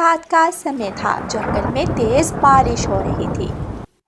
रात का समय था। जंगल में तेज बारिश हो रही थी।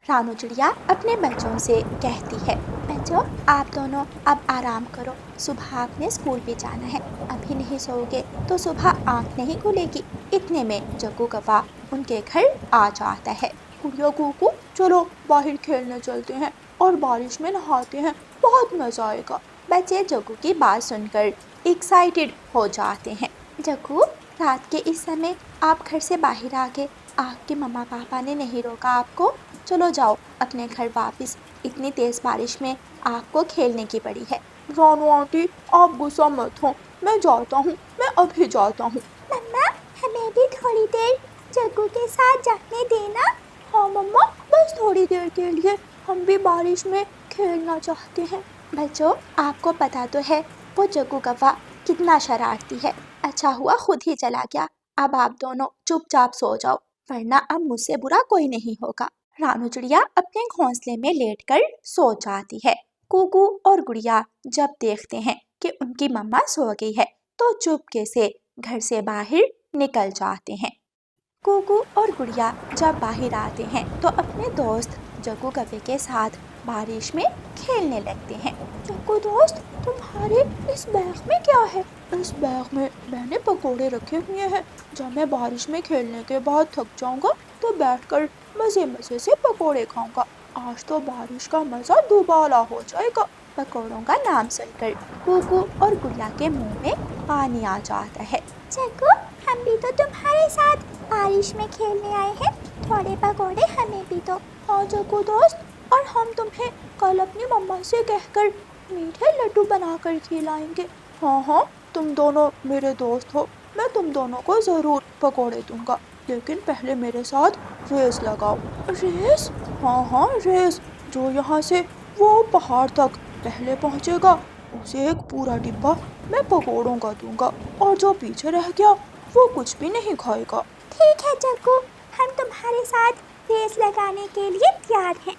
रानू चिड़िया अपने बच्चों से कहती है, बच्चों आप दोनों अब आराम करो, सुबह आपने स्कूल भी जाना है। अभी नहीं सोओगे तो सुबह आंख नहीं खुलेगी। इतने में जग्गू कौवा उनके घर आ जाता है। गुड़िया कुकू, चलो बाहर खेलने चलते हैं और बारिश में नहाते हैं, बहुत मजा आएगा। बच्चे जग्गू की बात सुनकर एक्साइटेड हो जाते हैं। जग्गू, रात के इस समय आप घर से बाहर आ गए, आपके मम्मा पापा ने नहीं रोका आपको? चलो जाओ अपने घर वापस, इतनी तेज बारिश में आपको खेलने की पड़ी है। रानू आंटी, आप गुस्सा मत हो, मैं जाता हूँ, मैं अभी जाता हूँ। मम्मा, हमें भी थोड़ी देर जग्गू के साथ जाने देना। हाँ मम्मा, बस थोड़ी देर के लिए, हम भी बारिश में खेलना चाहते हैं। बच्चों, आपको पता तो है वो जग्गू कौवा कितना शरारती है। अच्छा हुआ खुद ही चला गया। अब आप दोनों चुपचाप सो जाओ, वरना अब मुझसे बुरा कोई नहीं होगा। रानू चिड़िया अपने घोंसले में लेटकर सो जाती है। कुकू और गुड़िया जब देखते हैं कि उनकी मम्मा सो गई है तो चुपके से घर से बाहर निकल जाते हैं। कुकू और गुड़िया जब बाहर आते हैं तो अपने दोस्त जग्गू कौवे के साथ बारिश में खेलने लगते हैं। जग्गू दोस्त, तुम्हारे इस बैग में क्या है? इस बैग में मैंने पकोड़े रखे हुए हैं। जब मैं बारिश में खेलने के बाद थक जाऊंगा तो बैठकर मजे मजे से पकोड़े खाऊंगा। आज तो बारिश का मजा दुबारा हो जाएगा। पकोड़ों का नाम सुनकर कुकू और गुड़िया के मुंह में पानी आ जाता है। जग्गू, हम भी तो तुम्हारे साथ बारिश में खेलने आए हैं, थोड़े पकोड़े हमें भी दो। हाँ जग्गू दोस्त, और हम तुम्हें कल अपनी मम्मा से कहकर मीठे लड्डू बनाकर खिलाएंगे। हाँ हाँ, तुम दोनों मेरे दोस्त हो, मैं तुम दोनों को ज़रूर पकोड़े दूंगा, लेकिन पहले मेरे साथ रेस लगाओ। रेस? हाँ हाँ रेस। जो यहाँ से वो पहाड़ तक पहले पहुँचेगा उसे एक पूरा डिब्बा मैं पकोड़ों का दूंगा, और जो पीछे रह गया वो कुछ भी नहीं खाएगा। ठीक है जग्गू, हम तुम्हारे साथ रेस लगाने के लिए तैयार हैं।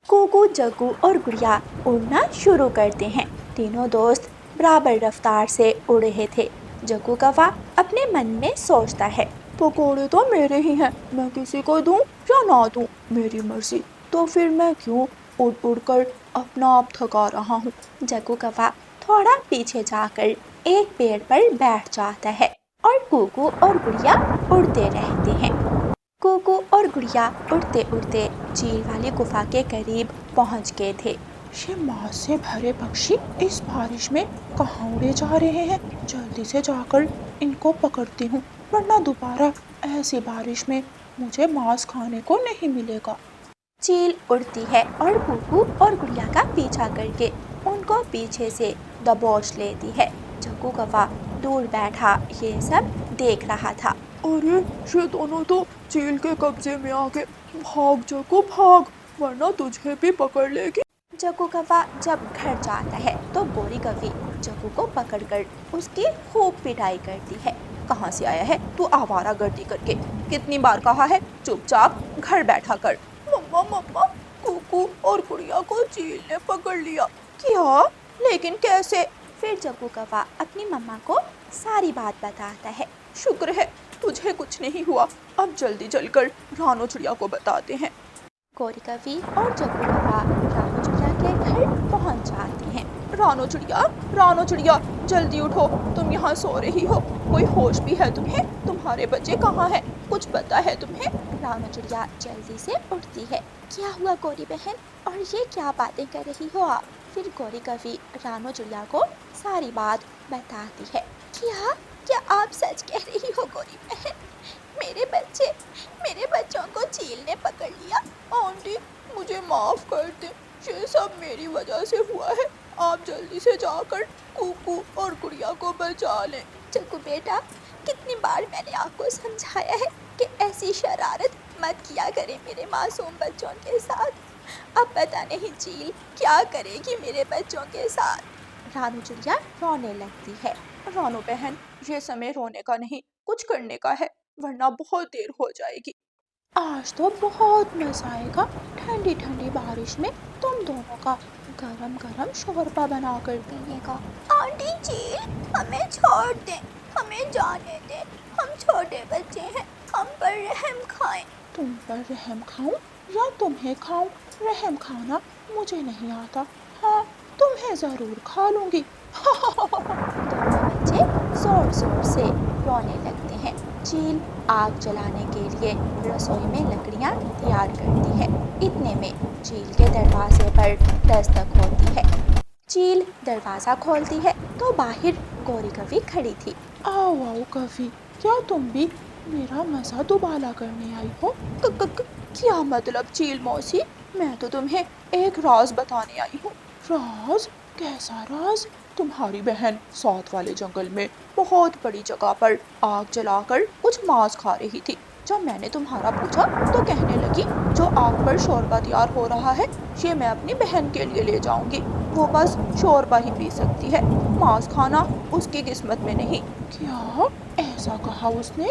कुकू, जग्गू और गुड़िया उड़ना शुरू करते हैं। तीनों दोस्त बराबर रफ्तार से उड़ रहे थे। जग्गू कौवा अपने मन में सोचता है, पकोड़े तो मेरे ही हैं, मैं किसी को दूं या ना दूं मेरी मर्जी, तो फिर मैं क्यों उड़ उड़ कर अपना आप थका रहा हूँ। जग्गू कौवा थोड़ा पीछे जाकर एक पेड़ पर बैठ जाता है और कुकू और गुड़िया उड़ते रहते हैं। कुकू और गुड़िया उड़ते उड़ते झील वाली गुफा के करीब पहुंच गए थे। ये मांस से भरे पक्षी इस बारिश में कहाँ उड़े जा रहे हैं? जल्दी से जाकर इनको पकड़ती हूँ, वरना दोबारा ऐसी बारिश में मुझे मांस खाने को नहीं मिलेगा। चील उड़ती है और कुकू और गुड़िया का पीछा करके उनको पीछे से दबोच लेती है। जग्गू कौवा दूर बैठा ये सब देख रहा था। अरे, ये दोनों तो चील के कब्जे में आ गए। भाग जग्गू भाग, वरना तुझे भी पकड़ लेगी। जग्गू कौवा जब घर जाता है तो गोरी कौवी जग्गू को पकड़कर उसकी खूब पिटाई करती है। कहाँ से आया है तू आवारागर्दी करके? कितनी बार कहा है चुपचाप घर बैठा कर। मम्मा मम्मा, कुकू और गुड़िया को चील ने पकड़ लिया। क्या? लेकिन कैसे? फिर जग्गू कौवा अपनी मम्मा को सारी बात बताता है। शुक्र है तुझे कुछ नहीं हुआ, अब जल्दी चलकर रानू चिड़िया को बताते हैं। गोरी कौवी और जग्गू कौवा रानू चिड़िया के घर पहुंच जाते हैं। रानू चिड़िया, जल्दी उठो, तुम यहाँ सो रही हो? कोई होश भी है तुम्हें? तुम्हारे बच्चे कहाँ हैं? कुछ पता है तुम्हें? रानू चिड़िया जल्दी से उठती है। क्या हुआ गोरी बहन, और ये क्या बातें कर रही हो आप? फिर गोरी कौवी रानू चिड़िया को सारी बात बताती है। क्या आप सच कह रही हो गोरी बहन? मेरे बच्चों को चील ने पकड़ लिया। आंटी, मुझे माफ कर दें, ये सब मेरी वजह से हुआ है। आप जल्दी से जाकर कुकू और गुड़िया को बचा लें। जग्गू बेटा, कितनी बार मैंने आपको समझाया है कि ऐसी शरारत मत किया करें मेरे मासूम बच्चों के साथ। अब पता नहीं चील क्या करेगी मेरे बच्चों के साथ। रानू चिड़िया रोने लगती है। रानू बहन, ये समय रोने का नहीं, कुछ करने का है, वरना बहुत देर हो जाएगी। आज तो बहुत मजा आएगा ठंडी ठंडी बारिश में तुम दोनों का गरम गरम शोरबा बना कर पीने का। आंटी चील, हमें छोड़ दें, हमें जाने दें, हम छोटे बच्चे हैं, हम पर रहम खाएं। तुम पर रहम खाऊं या तुम्हें खाऊं? रहम खाना मुझे नहीं आता। हाँ, तुम्हें जरूर खा लूंगी। दोनों बच्चे जोर जोर से रोने लगते हैं। चील आग जलाने के लिए रसोई में लकड़ियां तैयार करती है। इतने में चील के दरवाजे पर दस्तक होती है। चील दरवाजा खोलती है तो बाहर गौरी कवि खड़ी थी। आओ आओ कवि, क्या तुम भी मेरा मजा दुबाला करने आई हो? क्या मतलब चील मौसी? मैं तो तुम्हें एक राज बताने आई हूँ। राज? कैसा राज? तुम्हारी बहन साथ वाले जंगल में बहुत बड़ी जगह पर आग जलाकर कुछ मांस खा रही थी। जब मैंने तुम्हारा पूछा तो कहने लगी, जो आग पर शोरबा तैयार हो रहा है ये मैं अपनी बहन के लिए ले जाऊंगी। वो बस शोरबा ही पी सकती है, मांस खाना उसकी किस्मत में नहीं। क्या ऐसा कहा उसने?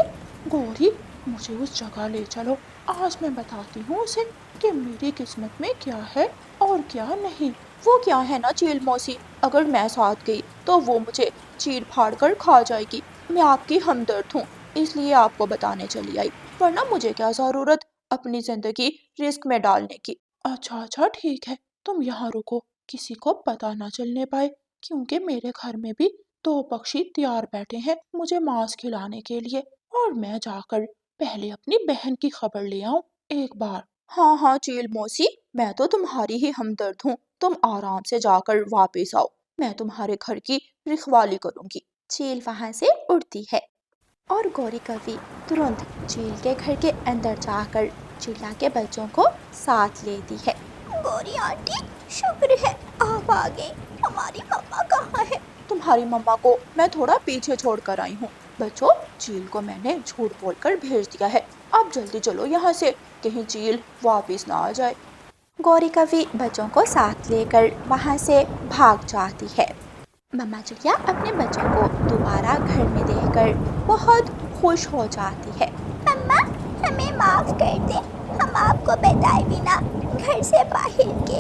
गौरी, मुझे उस जगह ले चलो। आज मैं बताती हूँ उसे कि मेरी किस्मत में क्या है और क्या नहीं। वो क्या है ना चील मौसी, अगर मैं साथ गई तो वो मुझे चीर फाड़ कर खा जाएगी। मैं आपकी हमदर्द हूँ, इसलिए आपको बताने चली आई, वरना मुझे क्या जरूरत अपनी जिंदगी रिस्क में डालने की। अच्छा अच्छा ठीक है, तुम यहाँ रुको, किसी को पता ना चलने पाए, क्योंकि मेरे घर में भी दो पक्षी तैयार बैठे हैं मुझे मांस खिलाने के लिए। और मैं जाकर पहले अपनी बहन की खबर ले आऊं एक बार। हाँ हाँ चील मौसी, मैं तो तुम्हारी ही हमदर्द हूँ, तुम आराम से जाकर वापस आओ, मैं तुम्हारे घर की रखवाली करूंगी। चील वहां से उड़ती है और गौरी कवि तुरंत चील के घर के अंदर जाकर चिड़िया के बच्चों को साथ लेती है। गौरी आंटी, शुक्र है आप आ गई। हमारी मम्मा कहाँ है? तुम्हारी मम्मा को मैं थोड़ा पीछे छोड़ कर आई हूँ। बच्चों, चील को मैंने झूठ बोलकर भेज दिया है, अब जल्दी चलो यहाँ से, कहीं चील वापस ना आ जाए। गौरी कवि बच्चों को साथ लेकर वहां से भाग जाती है। मम्मा चिड़िया अपने बच्चों को दोबारा घर में देखकर बहुत खुश हो जाती है। मम्मा, हमें माफ कर दे, हम आपको बताए बिना घर से बाहर के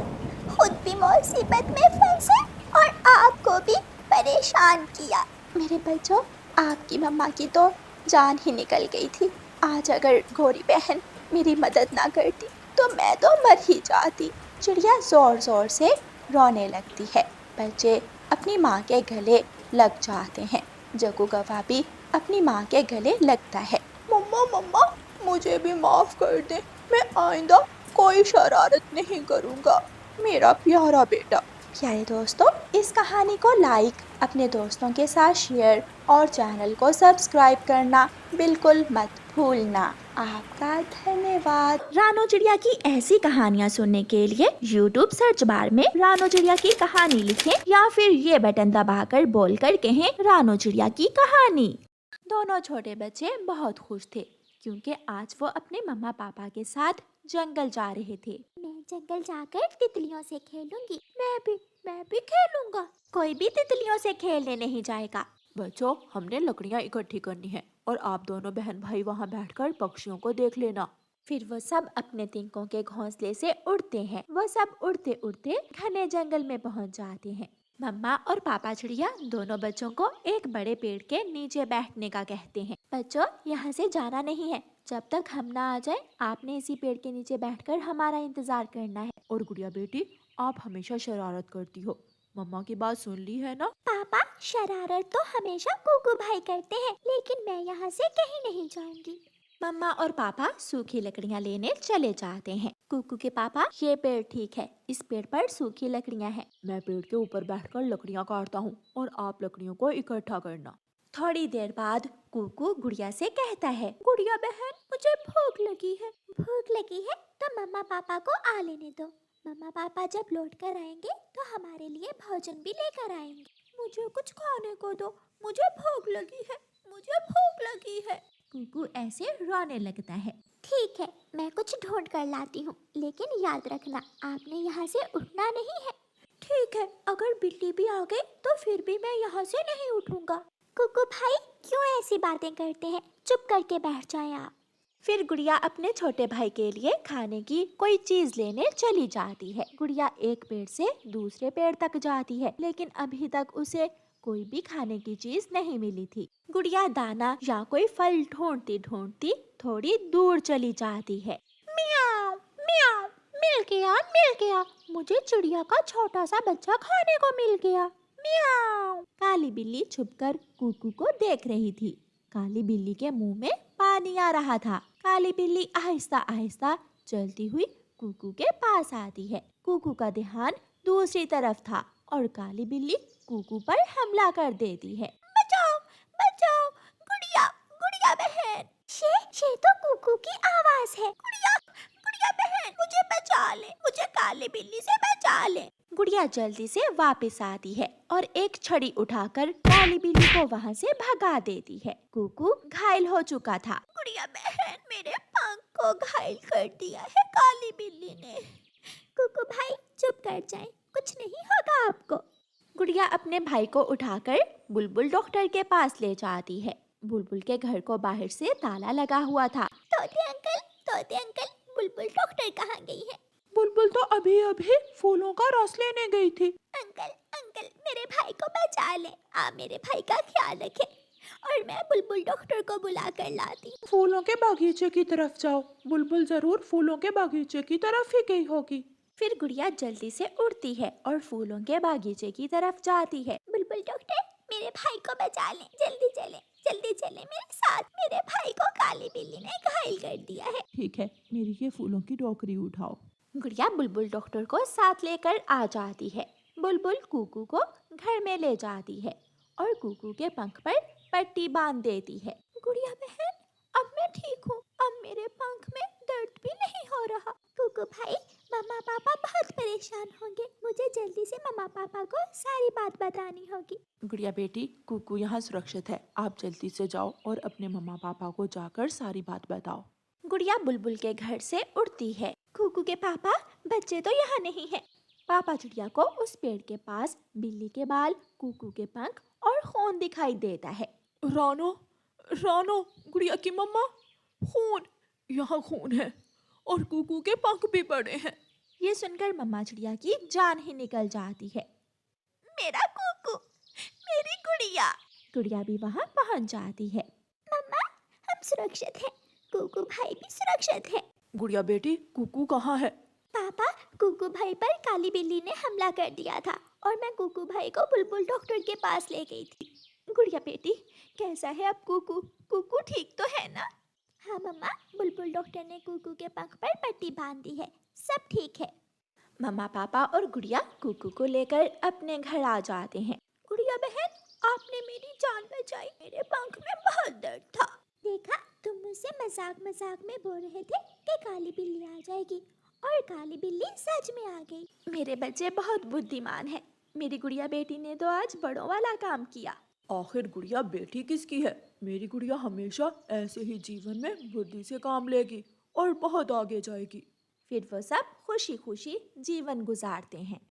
खुद भी मुसीबत में फंसे और आपको भी परेशान किया। मेरे बच्चों, आपकी मम्मा की तो जान ही निकल गई थी। आज अगर गौरी बहन मेरी मदद ना करती तो मैं तो मर ही जाती। चिड़िया जोर जोर से रोने लगती है। बच्चे अपनी माँ के गले लग जाते हैं। जग्गू गवा भी अपनी माँ के गले लगता है। मम्मा मम्मा, मुझे भी माफ कर दे, मैं आइंदा कोई शरारत नहीं करूँगा, मेरा प्यारा बेटा। प्यारे दोस्तों, इस कहानी को लाइक, अपने दोस्तों के साथ शेयर और चैनल को सब्सक्राइब करना बिल्कुल मत भूलना। आपका धन्यवाद। रानो चिड़िया की ऐसी कहानियाँ सुनने के लिए YouTube सर्च बार में रानो चिड़िया की कहानी लिखें या फिर ये बटन दबाकर बोलकर कहें रानो चिड़िया की कहानी। दोनों छोटे बच्चे बहुत खुश थे क्योंकि आज वो अपने मम्मा पापा के साथ जंगल जा रहे थे। मैं जंगल जाकर तितलियों से खेलूंगी। मैं भी खेलूंगा। कोई भी तितलियों से खेलने नहीं जाएगा। बच्चों, हमने लकड़ियाँ इकट्ठी करनी है और आप दोनों बहन भाई वहाँ बैठकर पक्षियों को देख लेना। फिर वो सब अपने तिनकों के घोंसले से उड़ते हैं। वो सब उड़ते उड़ते घने जंगल में पहुंच जाते हैं। मम्मा और पापा चिड़िया दोनों बच्चों को एक बड़े पेड़ के नीचे बैठने का कहते हैं। बच्चों, यहाँ से जाना नहीं है, जब तक हम ना आ जाए आपने इसी पेड़ के नीचे बैठकर हमारा इंतजार करना है। और गुड़िया बेटी, आप हमेशा शरारत करती हो, मम्मा की बात सुन ली है ना? पापा, शरारत तो हमेशा कुकू भाई करते हैं, लेकिन मैं यहाँ से कहीं नहीं जाऊंगी। मम्मा और पापा सूखी लकड़ियाँ लेने चले जाते हैं। कुकू के पापा, ये पेड़ ठीक है, इस पेड़ पर सूखी लकड़ियाँ हैं। मैं पेड़ के ऊपर बैठकर लकड़ियाँ काटता हूँ और आप लकड़ियों को इकट्ठा करना। थोड़ी देर बाद कुकू गुड़िया से कहता है, गुड़िया बहन, मुझे भूख लगी है। भूख लगी है तो मम्मा पापा को आ लेने दो। मम्मा पापा जब लौट कर आएंगे तो हमारे लिए भोजन भी लेकर आएंगे। मुझे कुछ खाने को दो, मुझे भूख लगी है, मुझे भूख लगी है। कुकू ऐसे रोने लगता है। ठीक है, मैं कुछ ढूंढ कर लाती हूँ, लेकिन याद रखना आपने यहाँ से उठना नहीं है। ठीक है, अगर बिल्ली भी आ गई तो फिर भी मैं यहाँ से नहीं उठूंगा। कुकू भाई, क्यों ऐसी बातें करते हैं? चुप करके बैठ जाएं आप। फिर गुड़िया अपने छोटे भाई के लिए खाने की कोई चीज लेने चली जाती है। गुड़िया एक पेड़ से दूसरे पेड़ तक जाती है, लेकिन अभी तक उसे कोई भी खाने की चीज नहीं मिली थी। गुड़िया दाना या कोई फल ढूंढती ढूंढती थोड़ी दूर चली जाती है। म्याऊ म्याऊ, मिल गया, मुझे चिड़िया का छोटा सा बच्चा खाने को मिल गया। म्याऊ। काली बिल्ली छुपकर कुकू को देख रही थी। काली बिल्ली के मुंह में पानी आ रहा था। काली बिल्ली आहिस्ता आहिस्ता चलती हुई कुकू के पास आती है। कुकू का ध्यान दूसरी तरफ था और काली बिल्ली कुकू पर हमला कर देती है। बचाओ बचाओ, गुड़िया गुड़िया बहन। ये तो कुकू की आवाज है। गुड़िया बहन, मुझे बचा ले, मुझे काली बिल्ली से बचा ले। गुड़िया जल्दी से वापस आती है और एक छड़ी उठाकर काली बिल्ली को वहाँ से भगा देती है। कुकू घायल हो चुका था। गुड़िया बहन, मेरे पंख को घायल कर दिया है काली बिल्ली ने। कुकू भाई चुप कर जाए, कुछ नहीं होगा आपको। गुड़िया अपने भाई को उठाकर बुलबुल डॉक्टर के पास ले जाती है। बुलबुल के घर को बाहर से ताला लगा हुआ था। तोते अंकल, बुलबुल डॉक्टर कहाँ गई है? बुलबुल तो अभी अभी फूलों का रस लेने गई थी। अंकल, मेरे भाई को बचा ले। आप मेरे भाई का ख्याल रखें और मैं बुलबुल डॉक्टर को बुला कर लाती। फूलों के बागीचे की तरफ जाओ, बुलबुल जरूर फूलों के बागीचे की तरफ ही गई होगी। फिर गुड़िया जल्दी से उड़ती है और फूलों के बागीचे की तरफ जाती है। बुलबुल डॉक्टर, मेरे भाई को बचा ले, जल्दी चले मेरे साथ। मेरे भाई को काली बिल्ली ने घायल कर दिया है। ठीक है, मेरी ये फूलों की टोकरी उठाओ। गुड़िया बुलबुल डॉक्टर को साथ लेकर आ जाती है। बुलबुल कुकू को घर में ले जाती है और कुकू के पंख पर पट्टी बांध देती है। गुड़िया बहन, अब मैं ठीक हूँ। अब मेरे पंख में दर्द भी नहीं हो रहा। कुकू भाई, मम्मा पापा बहुत परेशान होंगे। मुझे जल्दी से मम्मा पापा को सारी बात बतानी होगी। गुड़िया बेटी, कुकू यहाँ सुरक्षित है। आप जल्दी से जाओ और अपने मम्मा पापा को जाकर सारी बात बताओ। गुड़िया बुलबुल के घर से उड़ती है। कुकू के पापा, बच्चे तो यहाँ नहीं है। पापा चिड़िया को उस पेड़ के पास बिल्ली के बाल, कुकू के पंख और खून दिखाई देता है। रानो, गुड़िया की मम्मा, खून, यहाँ खून है और कुकू के पंख भी पड़े हैं। ये सुनकर मम्मा चिड़िया की जान ही निकल जाती है। मेरा कुकू, मेरी गुड़िया। गुड़िया भी वहाँ पहुँच जाती है। मम्मा, हम सुरक्षित हैं। कुकू भाई भी सुरक्षित है। गुड़िया बेटी, कुकू कहाँ है? पापा, कुकू भाई पर काली बिल्ली ने हमला कर दिया था और मैं कुकू भाई को बुलबुल डॉक्टर के पास ले गई थी। गुड़िया बेटी, कैसा है अब कुकू? कुकू ठीक तो है ना? हाँ मम्मा, बुलबुल डॉक्टर ने कुकू के पंख पर पट्टी बांध दी है, सब ठीक है। मम्मा पापा और गुड़िया कुकू को लेकर अपने घर आ जाते हैं। गुड़िया बहन, आपने मेरी जान बचाई। मेरे पंख में बहुत दर्द था। देखा, तुम मुझसे मजाक में बोल रहे थे कि काली बिल्ली आ जाएगी और काली बिल्ली सच में आ गई। मेरे बच्चे बहुत बुद्धिमान हैं। मेरी गुड़िया बेटी ने तो आज बड़ों वाला काम किया। आखिर गुड़िया बेटी किसकी है? मेरी गुड़िया हमेशा ऐसे ही जीवन में बुद्धि से काम लेगी और बहुत आगे जाएगी। फिर वो सब खुशी खुशी जीवन गुजारते हैं।